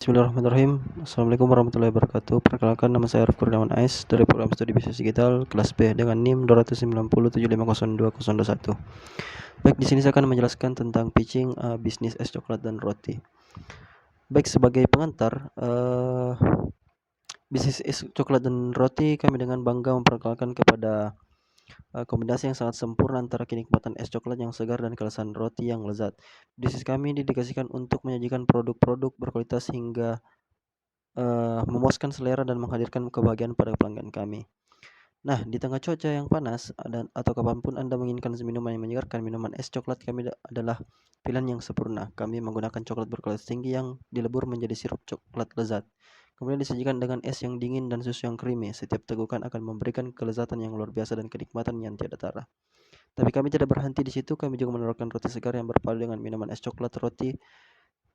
Bismillahirrahmanirrahim. Assalamualaikum warahmatullahi wabarakatuh. Perkenalkan, nama saya Arif Kurniawan AS dari program studi bisnis digital kelas B dengan NIM 290750221. Baik, di sini saya akan menjelaskan tentang pitching bisnis es coklat dan roti. Baik, sebagai pengantar, bisnis es coklat dan roti kami dengan bangga memperkenalkan kepada kombinasi yang sangat sempurna antara kenikmatan es coklat yang segar dan kelezatan roti yang lezat. Bisnis kami didedikasikan untuk menyajikan produk-produk berkualitas hingga memuaskan selera dan menghadirkan kebahagiaan pada pelanggan kami. Nah, di tengah cuaca yang panas atau kapanpun Anda menginginkan minuman yang menyegarkan, minuman es coklat kami adalah pilihan yang sempurna. Kami menggunakan coklat berkualitas tinggi yang dilebur menjadi sirup coklat lezat. Kemudian disajikan dengan es yang dingin dan susu yang creamy. Setiap tegukan akan memberikan kelezatan yang luar biasa dan kenikmatan yang tiada tara. Tapi kami tidak berhenti di situ, kami juga menawarkan roti segar yang berpadu dengan minuman es coklat. Roti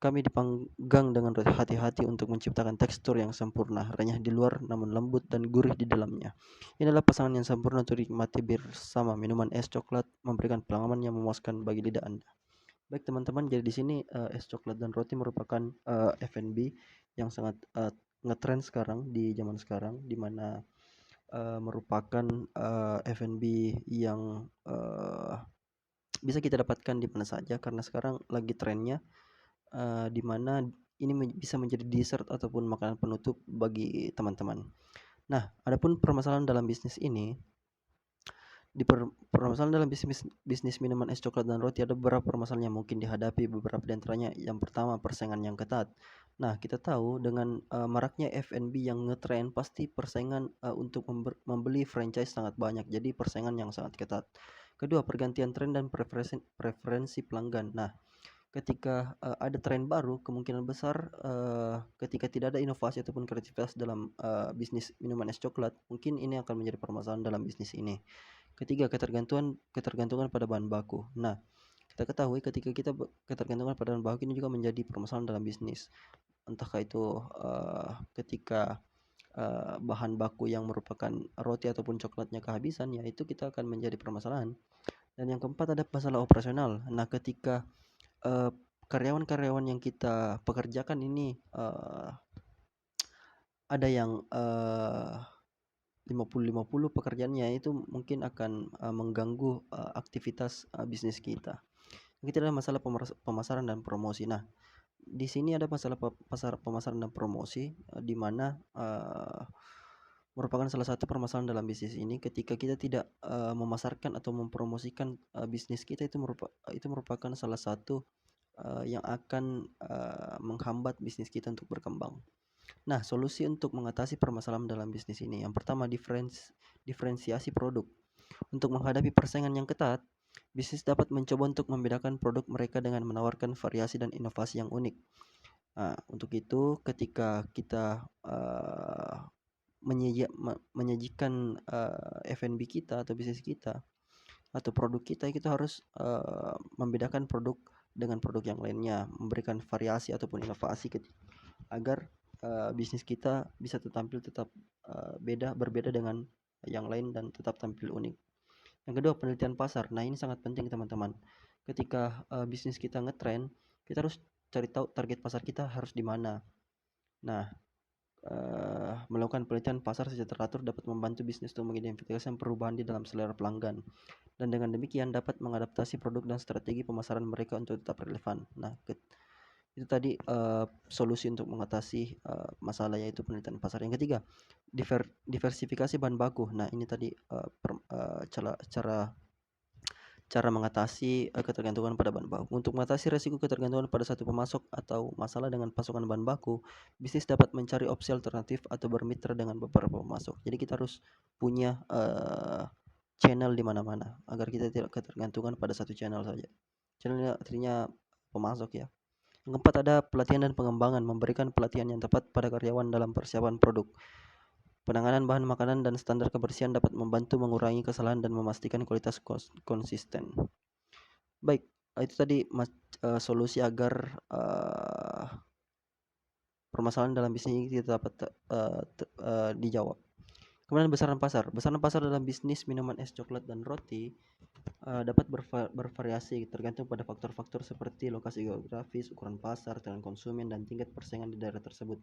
kami dipanggang dengan hati-hati untuk menciptakan tekstur yang sempurna, renyah di luar namun lembut dan gurih di dalamnya. Inilah pasangan yang sempurna untuk dinikmati bersama minuman es coklat, memberikan pengalaman yang memuaskan bagi lidah Anda. Baik teman-teman, jadi di sini es coklat dan roti merupakan F&B yang sangat ngetrend sekarang di zaman sekarang, di mana merupakan F&B yang bisa kita dapatkan di mana saja karena sekarang lagi trennya, di mana ini bisa menjadi dessert ataupun makanan penutup bagi teman-teman. Nah, adapun permasalahan dalam bisnis ini, permasalahan dalam bisnis minuman es coklat dan roti ada beberapa permasalahan yang mungkin dihadapi. Beberapa di antaranya, yang pertama, persaingan yang ketat. Nah, kita tahu dengan maraknya F&B yang ngetrend, pasti persaingan untuk membeli franchise sangat banyak. Jadi persaingan yang sangat ketat. Kedua, pergantian tren dan preferensi pelanggan. Nah, ketika ada tren baru, kemungkinan besar ketika tidak ada inovasi ataupun kreativitas dalam bisnis minuman es coklat, mungkin ini akan menjadi permasalahan dalam bisnis ini. Ketiga, ketergantungan pada bahan baku. Nah, kita ketahui ketika kita ketergantungan pada bahan baku ini juga menjadi permasalahan dalam bisnis. Entahkah itu ketika bahan baku yang merupakan roti ataupun coklatnya kehabisan, ya itu kita akan menjadi permasalahan. Dan yang keempat, ada masalah operasional. Nah, ketika karyawan-karyawan yang kita pekerjakan ini ada yang 50-50 pekerjaannya, itu mungkin akan mengganggu aktivitas bisnis kita. Yang ketiga adalah masalah pemasaran dan promosi. Nah, di sini ada masalah pemasaran dan promosi, di mana merupakan salah satu permasalahan dalam bisnis ini. Ketika kita tidak memasarkan atau mempromosikan bisnis kita, itu merupakan salah satu yang akan menghambat bisnis kita untuk berkembang. Nah, solusi untuk mengatasi permasalahan dalam bisnis ini, yang pertama, diferensiasi produk. Untuk menghadapi persaingan yang ketat, bisnis dapat mencoba untuk membedakan produk mereka dengan menawarkan variasi dan inovasi yang unik. Nah, untuk itu ketika kita menyajikan F&B kita atau bisnis kita atau produk kita harus membedakan produk dengan produk yang lainnya, memberikan variasi ataupun inovasi agar bisnis kita bisa tetap berbeda dengan yang lain dan tetap tampil unik. Yang kedua, penelitian pasar. Nah, ini sangat penting teman-teman. Ketika bisnis kita ngetrend, kita harus cari tahu target pasar kita harus di mana. Nah, melakukan penelitian pasar secara teratur dapat membantu bisnis untuk mengidentifikasi perubahan di dalam selera pelanggan, dan dengan demikian dapat mengadaptasi produk dan strategi pemasaran mereka untuk tetap relevan. Nah, itu tadi solusi untuk mengatasi masalah, yaitu penelitian pasar. Yang ketiga, diversifikasi bahan baku. Nah, ini tadi cara mengatasi ketergantungan pada bahan baku. Untuk mengatasi resiko ketergantungan pada satu pemasok atau masalah dengan pasokan bahan baku, bisnis dapat mencari opsi alternatif atau bermitra dengan beberapa pemasok. Jadi kita harus punya channel di mana-mana agar kita tidak ketergantungan pada satu channel saja. Channelnya artinya pemasok ya. Yang keempat, ada pelatihan dan pengembangan. Memberikan pelatihan yang tepat pada karyawan dalam persiapan produk. Penanganan bahan makanan dan standar kebersihan dapat membantu mengurangi kesalahan dan memastikan kualitas konsisten. Baik, itu tadi solusi agar permasalahan dalam bisnis ini kita dapat dijawab. Kemudian besaran pasar dalam bisnis minuman es coklat dan roti dapat bervariasi tergantung pada faktor-faktor seperti lokasi geografis, ukuran pasar, tren konsumen, dan tingkat persaingan di daerah tersebut.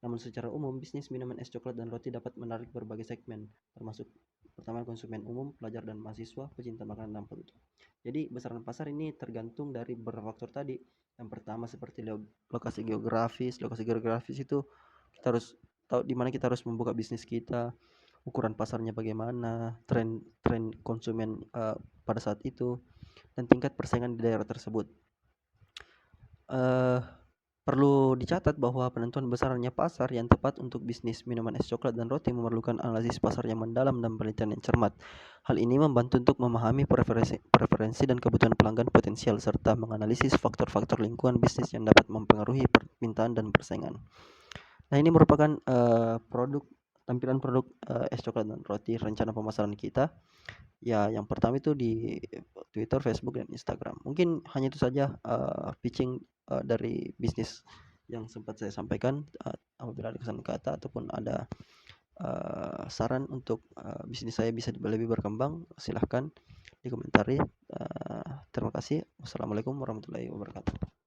Namun secara umum, bisnis minuman es coklat dan roti dapat menarik berbagai segmen, termasuk pertama konsumen umum, pelajar dan mahasiswa, pecinta makanan dan penduduk. Jadi besaran pasar ini tergantung dari beberapa faktor tadi. Yang pertama seperti lokasi geografis. Lokasi geografis itu kita harus tahu di mana kita harus membuka bisnis kita, ukuran pasarnya bagaimana, tren tren konsumen pada saat itu, dan tingkat persaingan di daerah tersebut. Eh, Perlu dicatat bahwa penentuan besarannya pasar yang tepat untuk bisnis minuman es coklat dan roti memerlukan analisis pasar yang mendalam dan penelitian yang cermat. Hal ini membantu untuk memahami preferensi dan kebutuhan pelanggan potensial serta menganalisis faktor-faktor lingkungan bisnis yang dapat mempengaruhi permintaan dan persaingan. Nah, ini merupakan tampilan produk es coklat dan roti rencana pemasaran kita. Ya, yang pertama itu di Twitter, Facebook, dan Instagram. Mungkin hanya itu saja pitching dari bisnis yang sempat saya sampaikan. Apabila ada kesan kata ataupun ada saran untuk bisnis saya bisa lebih berkembang, silahkan dikomentari. Terima kasih. Wassalamualaikum warahmatullahi wabarakatuh.